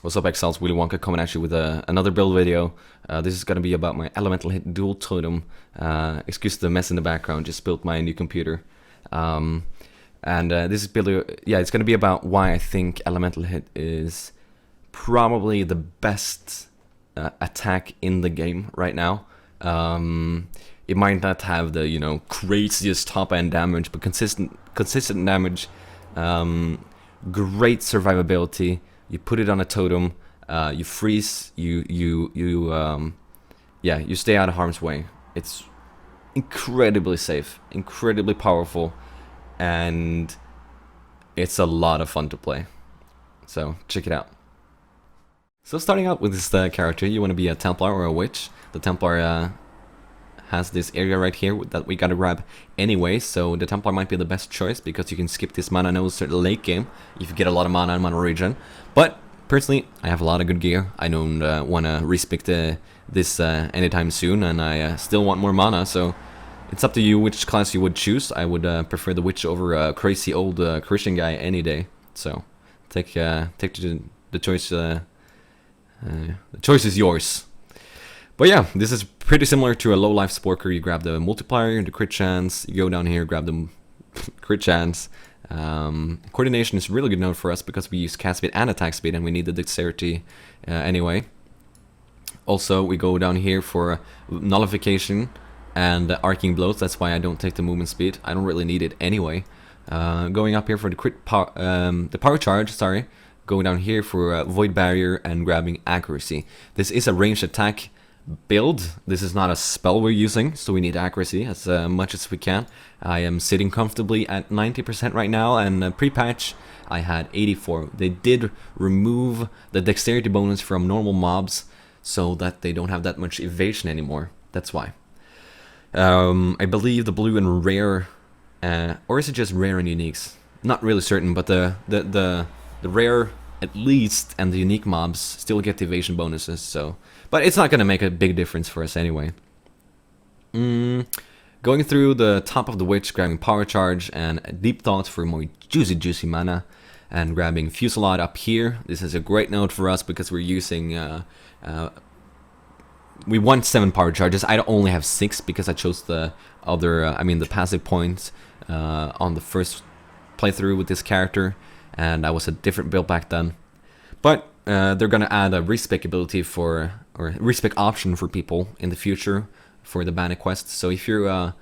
What's up, Exiles? Willy Wonka coming at you with another build video. This is going to be about my Elemental Hit dual totem. Excuse the mess in the background, just built my new computer. This is it's going to be about why I think Elemental Hit is probably the best attack in the game right now. It might not have the craziest top end damage, but consistent damage, great survivability. You put it on a totem, you freeze, you stay out of harm's way. It's incredibly safe, incredibly powerful, and it's a lot of fun to play. So check it out. So starting out with this character, you want to be a Templar or a Witch. The Templar has this area right here that we gotta grab anyway, so the Templar might be the best choice because you can skip this mana nose late game if you get a lot of mana and mana regen. But personally, I have a lot of good gear. I don't want to respec this anytime soon, and I still want more mana, so it's up to you which class you would choose. I would prefer the Witch over a crazy old Christian guy any day. So take the choice. The choice is yours. But yeah, this is pretty similar to a low life Sporker. You grab the multiplier, the crit chance, you go down here, grab the crit chance. Coordination is really good node for us because we use cast speed and attack speed, and we need the dexterity anyway. Also, we go down here for nullification and arcing blows. That's why I don't take the movement speed. I don't really need it anyway. Going up here for the power charge, sorry. Going down here for void barrier and grabbing accuracy. This is a ranged attack build. This is not a spell we're using, so we need accuracy as much as we can. I am sitting comfortably at 90% right now, and pre-patch I had 84. They did remove the dexterity bonus from normal mobs so that they don't have that much evasion anymore. That's why. I believe the blue and rare, or is it just rare and uniques? Not really certain, but the rare at least and the unique mobs still get the evasion bonuses, so but it's not gonna make a big difference for us anyway. Going through the top of the Witch, grabbing power charge and deep thought for more juicy mana, and grabbing Fusillade up here. This is a great node for us because we're using we want 7 power charges. I only have 6 because I chose the other the passive points on the first playthrough with this character, and I was a different build back then. But they're gonna add a respec ability or respec option for people in the future for the Banner quest. So if you're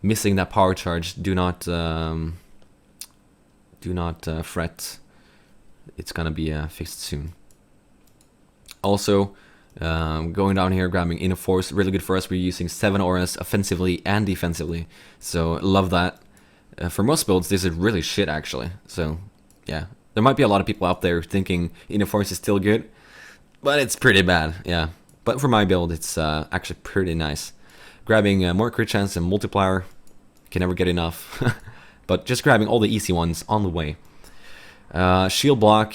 missing that power charge, do not fret. It's gonna be fixed soon. Also, going down here, grabbing Inner Force, really good for us. We're using 7 auras offensively and defensively, so love that. For most builds, this is really shit actually. So yeah, there might be a lot of people out there thinking Inner Force is still good, but it's pretty bad, yeah. But for my build, it's actually pretty nice. Grabbing more crit chance and multiplier, can never get enough. But just grabbing all the easy ones on the way. Shield block,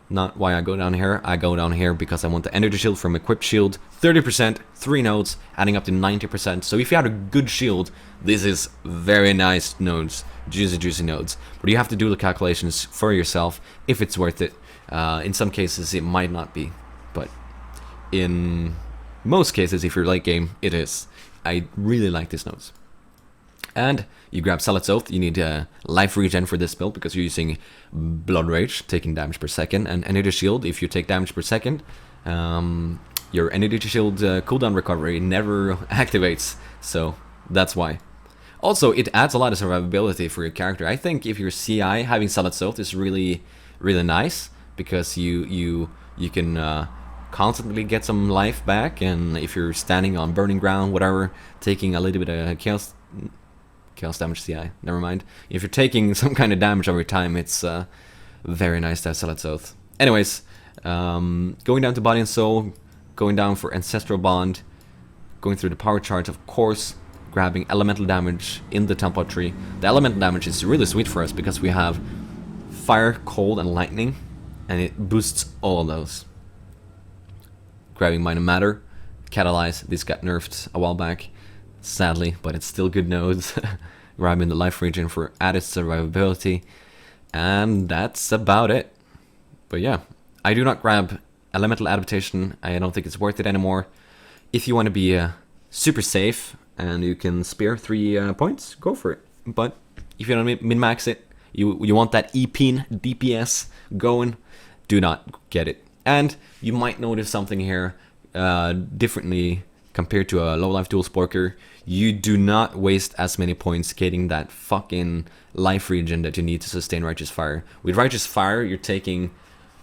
not why I go down here. I go down here because I want the energy shield from equipped shield. 30%, 3 nodes, adding up to 90%. So if you have a good shield, this is very nice nodes, juicy nodes. But you have to do the calculations for yourself if it's worth it. In some cases, it might not be, but in most cases, if you're late game, it is. I really like these nodes. And you grab Zealot's Oath. You need life regen for this build because you're using Blood Rage, taking damage per second, and Energy Shield. If you take damage per second, your Energy Shield cooldown recovery never activates, so that's why. Also, it adds a lot of survivability for your character. I think if you're CI, having Zealot's Oath is really nice because you can constantly get some life back, and if you're standing on burning ground, whatever, taking a little bit of chaos damage CI, never mind. If you're taking some kind of damage over time, it's very nice to have Zealot's Oath. Anyways, going down to Body and Soul, going down for Ancestral Bond, going through the power charge, of course, grabbing elemental damage in the Templar tree. The elemental damage is really sweet for us because we have fire, cold, and lightning, and it boosts all of those. Grabbing Minor Matter, Catalyze, this got nerfed a while back, sadly, but it's still good nodes. Grabbing the life regen for added survivability, and that's about it. But yeah, I do not grab Elemental Adaptation. I don't think it's worth it anymore. If you want to be super safe and you can spare 3 points, go for it. But if you don't min-max it, you want that EP DPS going, do not get it. And you might notice something here differently compared to a low life dual sporker. You do not waste as many points getting that fucking life regen that you need to sustain Righteous Fire. With Righteous Fire, you're taking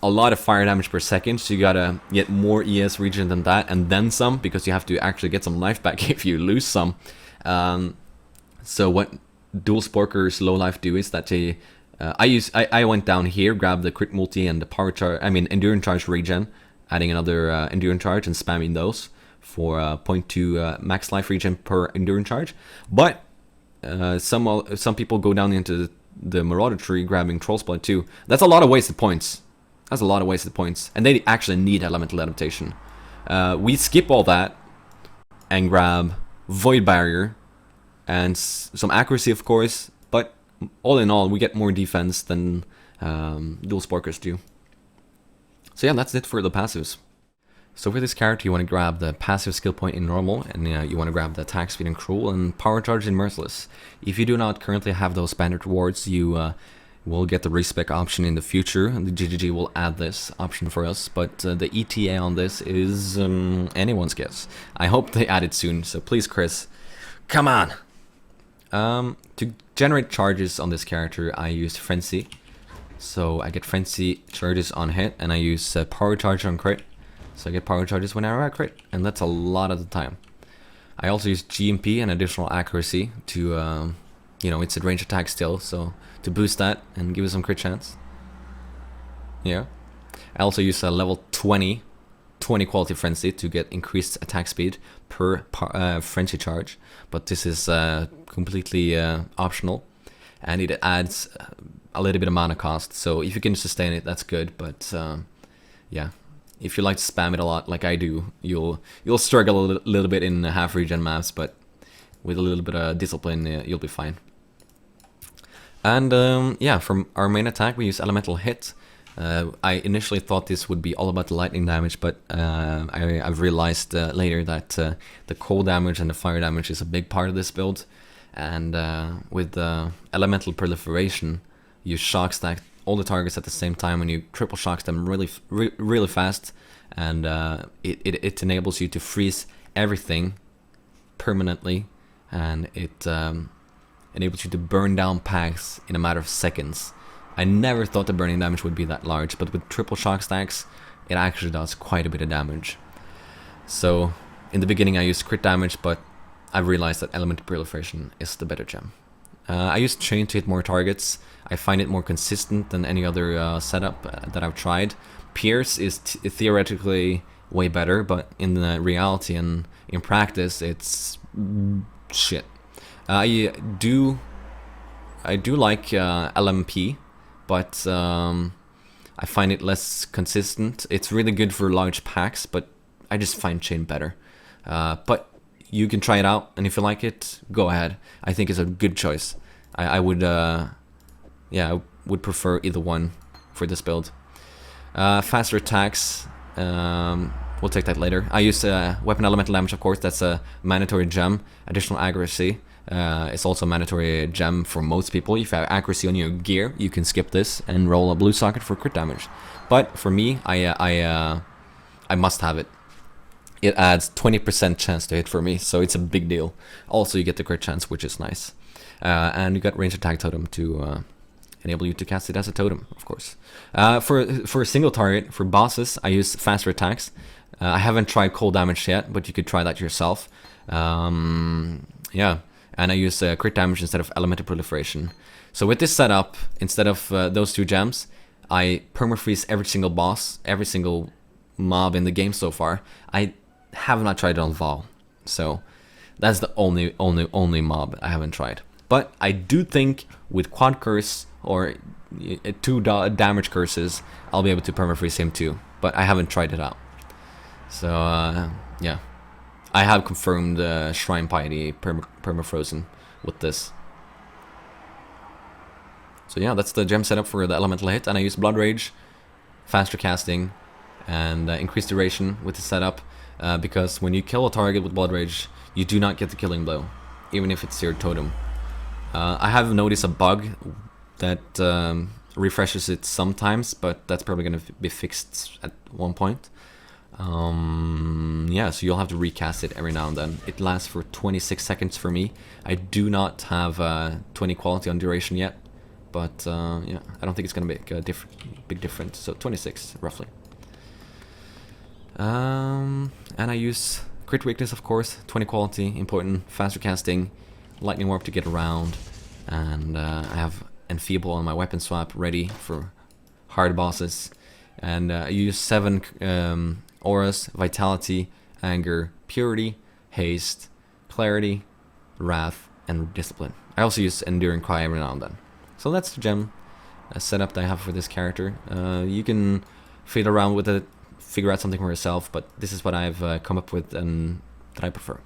a lot of fire damage per second, so you gotta get more ES regen than that, and then some, because you have to actually get some life back if you lose some. So what dual sporkers low life do is that they I went down here, grabbed the crit multi and the power charge, endurance charge regen, adding another endurance charge and spamming those for 0.2 max life regen per endurance charge. But some people go down into the Marauder tree grabbing Troll's Blood too. That's a lot of wasted points. That's a lot of wasted points, and they actually need Elemental Adaptation. We skip all that and grab Void Barrier and some accuracy, of course, but all in all, we get more defense than dual sporkers do. So yeah, that's it for the passives. So for this character, you want to grab the passive skill point in normal, and you want to grab the attack speed in cruel and power charge in merciless. If you do not currently have those standard rewards, you will get the respec option in the future, and the GGG will add this option for us, but the ETA on this is anyone's guess. I hope they add it soon, so please, Chris, come on! To generate charges on this character, I use Frenzy. So I get Frenzy charges on hit, and I use power charge on crit. So I get power charges whenever I crit, and that's a lot of the time. I also use GMP and additional accuracy to, it's a range attack still, so to boost that and give it some crit chance. Yeah. I also use a level 20 quality Frenzy to get increased attack speed per Frenzy charge, but this is completely optional, and it adds a little bit of mana cost, so if you can sustain it, that's good, but yeah. If you like to spam it a lot, like I do, you'll struggle a little bit in half regen maps, but with a little bit of discipline, you'll be fine. And yeah, from our main attack, we use Elemental Hit. I initially thought this would be all about the lightning damage, but I've realized later that the cold damage and the fire damage is a big part of this build. And with the Elemental Proliferation, you shock stack all the targets at the same time, and you triple shocks them really fast, and it enables you to freeze everything permanently, and it enables you to burn down packs in a matter of seconds. I never thought the burning damage would be that large, but with triple shock stacks, it actually does quite a bit of damage. So in the beginning I used crit damage, but I realized that Elemental Proliferation is the better gem. I use Chain to hit more targets. I find it more consistent than any other setup that I've tried. Pierce is theoretically way better, but in the reality and in practice, it's shit. I do like LMP, but I find it less consistent. It's really good for large packs, but I just find Chain better. But you can try it out, and if you like it, go ahead. I think it's a good choice. I would, yeah, I would prefer either one for this build. Faster attacks, we'll take that later. I use weapon elemental damage, of course. That's a mandatory gem. Additional accuracy. It's also a mandatory gem for most people. If you have accuracy on your gear, you can skip this and roll a blue socket for crit damage. But for me, I must have it. It adds 20% chance to hit for me, so it's a big deal. Also, you get the crit chance, which is nice. And you got range attack totem to enable you to cast it as a totem, of course. For a single target, for bosses, I use faster attacks. I haven't tried cold damage yet, but you could try that yourself. Yeah, and I use crit damage instead of elemental proliferation. So with this setup, instead of those two gems, I permafreeze every single boss, every single mob in the game so far. I have not tried it on Val, so that's the only mob I haven't tried. But I do think with quad curse or 2 damage curses, I'll be able to permafreeze him too. But I haven't tried it out. So yeah, I have confirmed Shrine Piety permafrozen with this. So yeah, that's the gem setup for the elemental hit, and I use Blood Rage faster casting, and increased duration with the setup, because when you kill a target with Blood Rage, you do not get the killing blow, even if it's your totem. I have noticed a bug that refreshes it sometimes, but that's probably going to be fixed at one point. Yeah, so you'll have to recast it every now and then. It lasts for 26 seconds for me. I do not have 20 quality on duration yet, but yeah, I don't think it's going to make a big difference. So 26 roughly. And I use crit weakness, of course, 20 quality, important, faster casting, lightning warp to get around, and I have enfeeble on my weapon swap ready for hard bosses, and I use 7 auras: vitality, anger, purity, haste, clarity, wrath, and discipline. I also use enduring cry every now and then. So that's the gem setup that I have for this character. You can fiddle around with it, figure out something for yourself, but this is what I've come up with and that I prefer.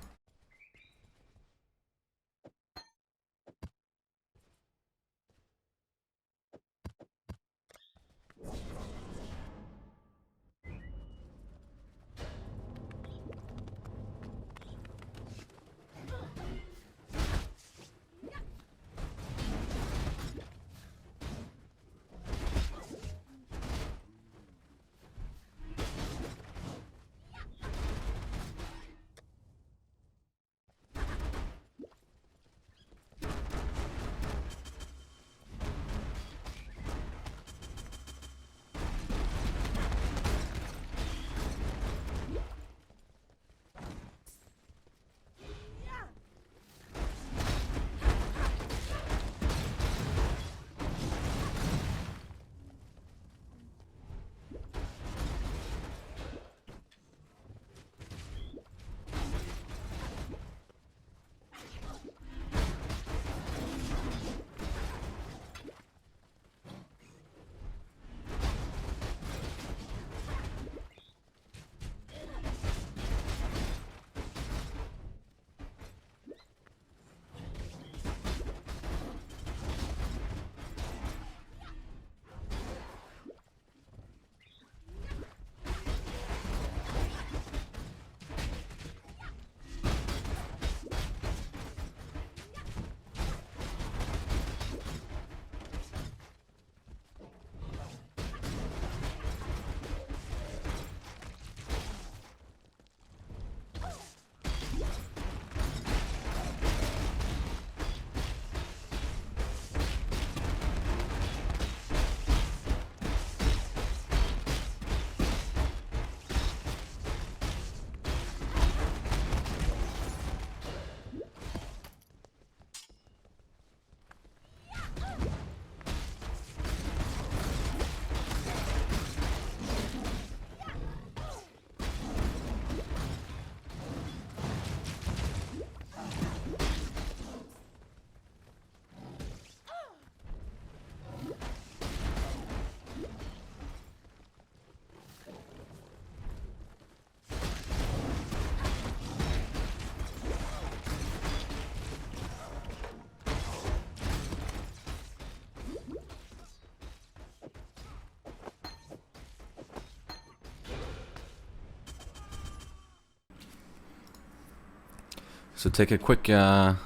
So take a quick run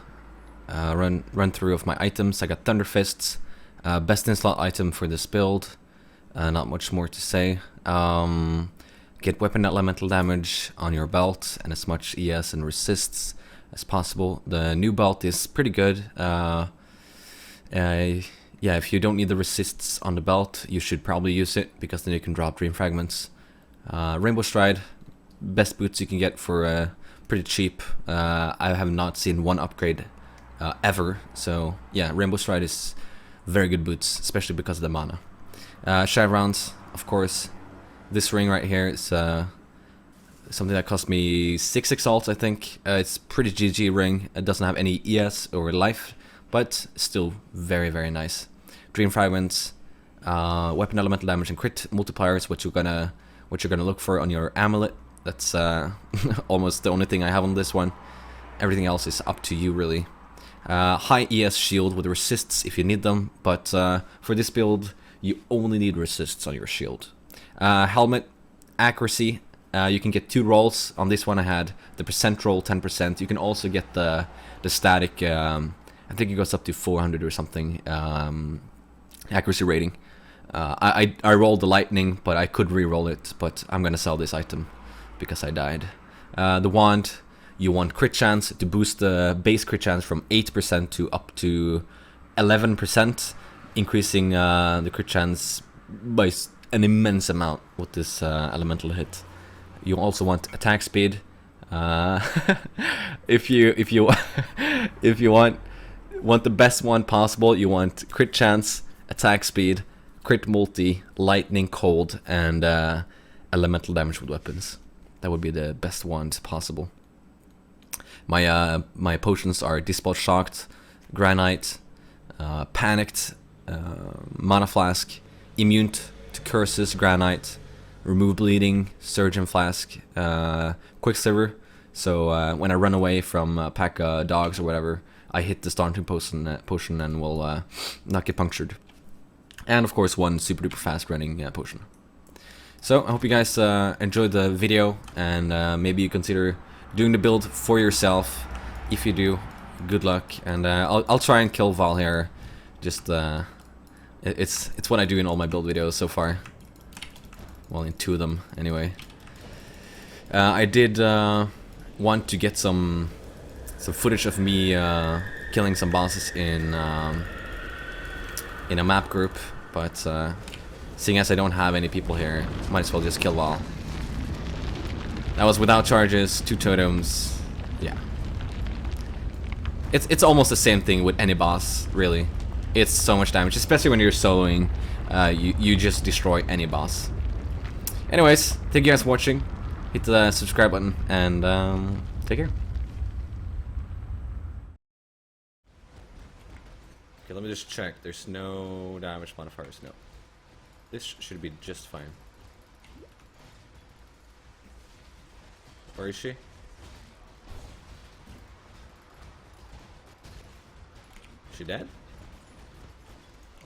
through of my items. I got Thunder Fists, best in slot item for this build. Not much more to say. Get weapon elemental damage on your belt and as much ES and resists as possible. The new belt is pretty good. Yeah, if you don't need the resists on the belt, you should probably use it, because then you can drop Dream Fragments. Rainbow Stride, best boots you can get for pretty cheap. I have not seen one upgrade ever, so yeah, Rainbow Stride is very good boots, especially because of the mana. Shadow Rounds, of course. This ring right here is something that cost me 6 exalts, I think. It's pretty GG ring. It doesn't have any ES or life, but still very, very nice. Dream Fragments, weapon elemental damage and crit multipliers, what you're gonna look for on your amulet. That's almost the only thing I have on this one. Everything else is up to you, really. High ES shield with resists if you need them, but for this build, you only need resists on your shield. Helmet, accuracy. You can get 2 rolls. On this one I had the percent roll 10%. You can also get the static, I think it goes up to 400 or something, accuracy rating. I rolled the lightning, but I could re-roll it, but I'm gonna sell this item because I died. The wand, you want crit chance to boost the base crit chance from 8% to up to 11%, increasing the crit chance by an immense amount with this elemental hit. You also want attack speed. If you if you want the best one possible, you want crit chance, attack speed, crit multi, lightning, cold, and elemental damage with weapons. That would be the best ones possible. My potions are Dispel Shocked, Granite, Panicked, Mana Flask, Immune to Curses, Granite, Remove Bleeding, Surgeon Flask, Quicksilver. So when I run away from a pack of dogs or whatever, I hit the Starting potion and will not get punctured. And of course one super duper fast running potion. So I hope you guys enjoyed the video, and maybe you consider doing the build for yourself. If you do, good luck, and I'll try and kill Val here. Just it's what I do in all my build videos so far. Well, in 2 of them anyway. I did want to get some footage of me killing some bosses in a map group, but seeing as I don't have any people here, might as well just kill Val. That was without charges, 2 totems. Yeah, it's almost the same thing with any boss, really. It's so much damage, especially when you're soloing. You just destroy any boss. Anyways, thank you guys for watching. Hit the subscribe button, and take care. Okay, let me just check. There's no damage modifiers. No. This should be just fine. Where is she? Is she dead?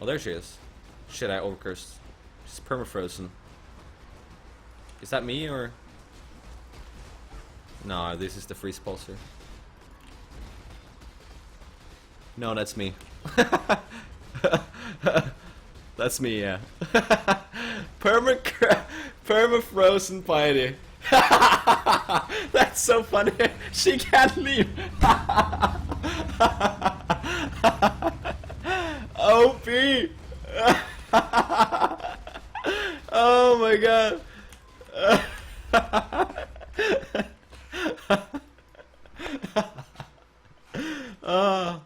Oh, there she is. Shit, I overcursed. She's permafrozen. Is that me, or? No, this is the freeze pulsar. No, that's me. That's me, yeah. Permafrozen piety. That's so funny. She can't leave. OP. Oh my god. Oh.